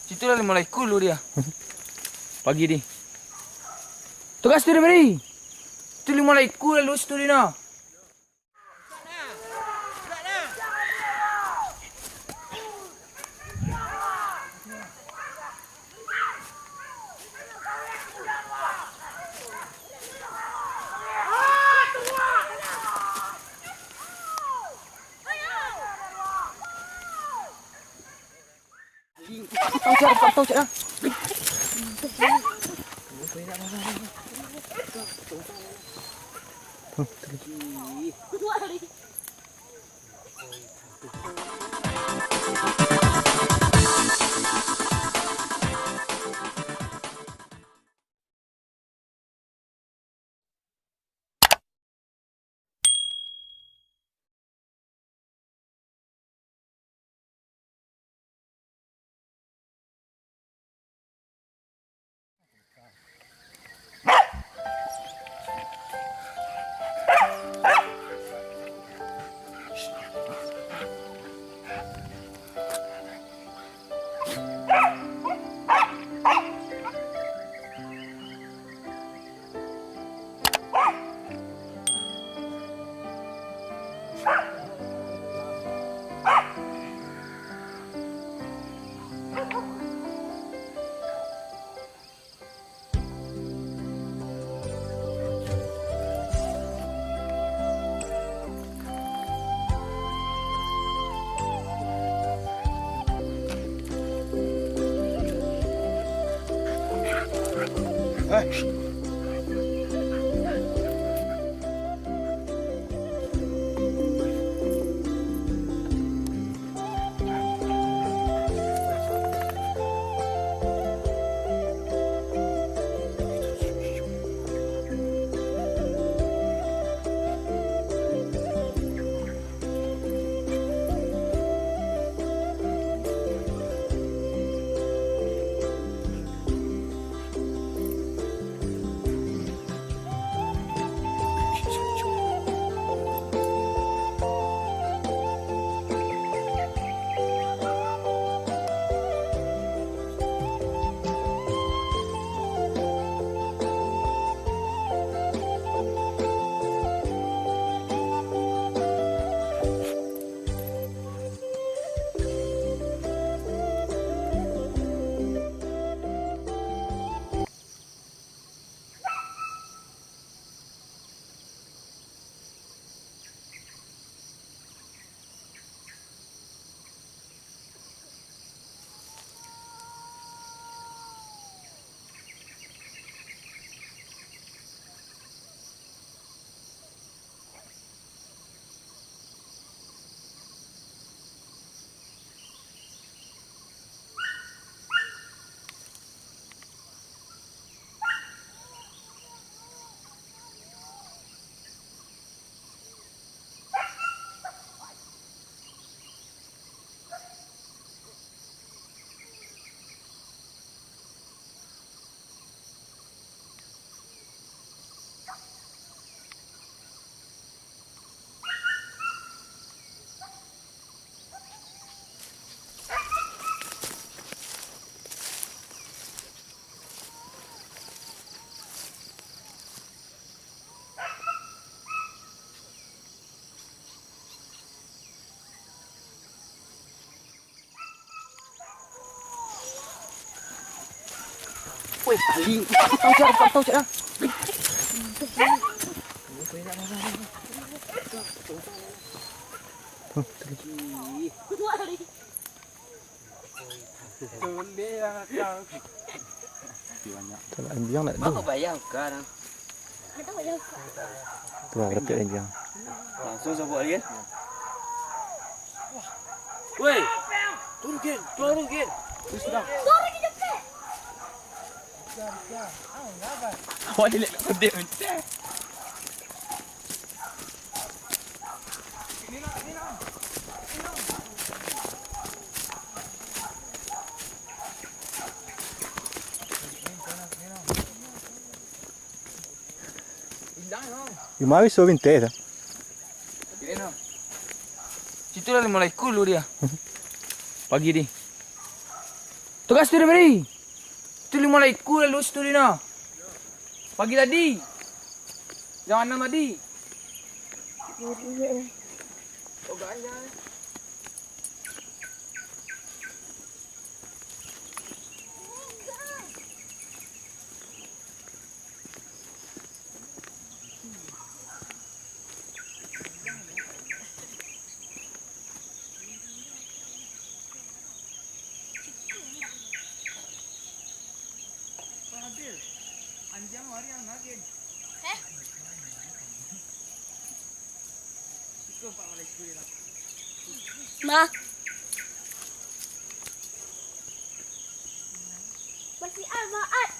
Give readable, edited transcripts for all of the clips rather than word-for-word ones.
Situ dah mulai cool dia. Pagi ni. Tugas tu dia beri. Tu dia mulai cool lalu situ dia nak. Tahu cak dah. Weh, paling tahu cak dah. Kalau anjing nak tu. Apa bayar kan? Tu lah repit anjing. Langsung sebut dia. Weh, turun Gen. Terus dah. Awak dia nak pedih macam. E mai só inteira. Situ dah mulai cool dia. Pagi ni. Tugas tu beri. Tu lima mulai ku lulus tu Lina. Pagi tadi. Jangan 6 tadi. Oganya. Anjang hari yang nakin. Ikaw pa wala eskwela. Ma. Masih amaat.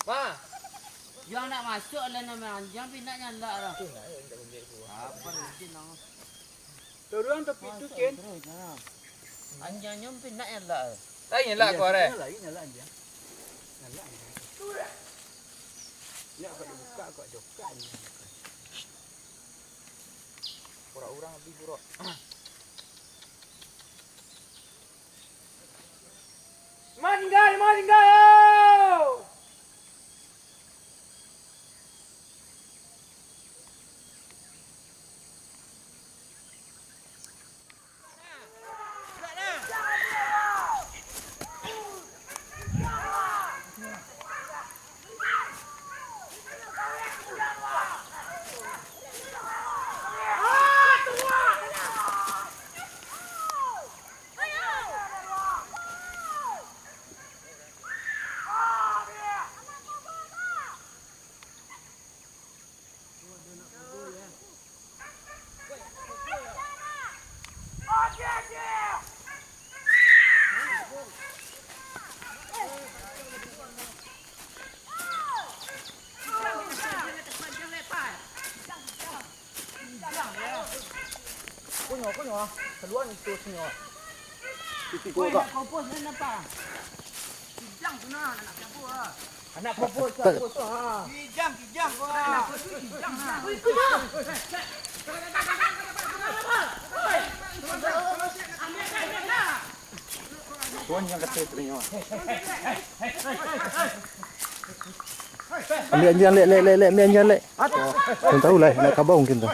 Ma, yang nak masuk lah nama anjang pindah nyala lah. Apa ni nang? Turun tapi tu ken. Anjang nyom pindah nyala. Tanya lah kau are. Nyala anjang. Nyala anjang. Ya kau buka kau joka ni. Pura-urang lebih pura. Maninggal. Kunyo, keluar ni tu kunyo. Titi kau kau. Kopos ni apa? Kijang tu nah anak siapa ah. Anak kopos tu ha. Kijang kau. Kijang nah. Tuan yang kata punya. Ambil anjang lek, ambil anjang lek. Kau tahu lah nak khabar mungkin tu.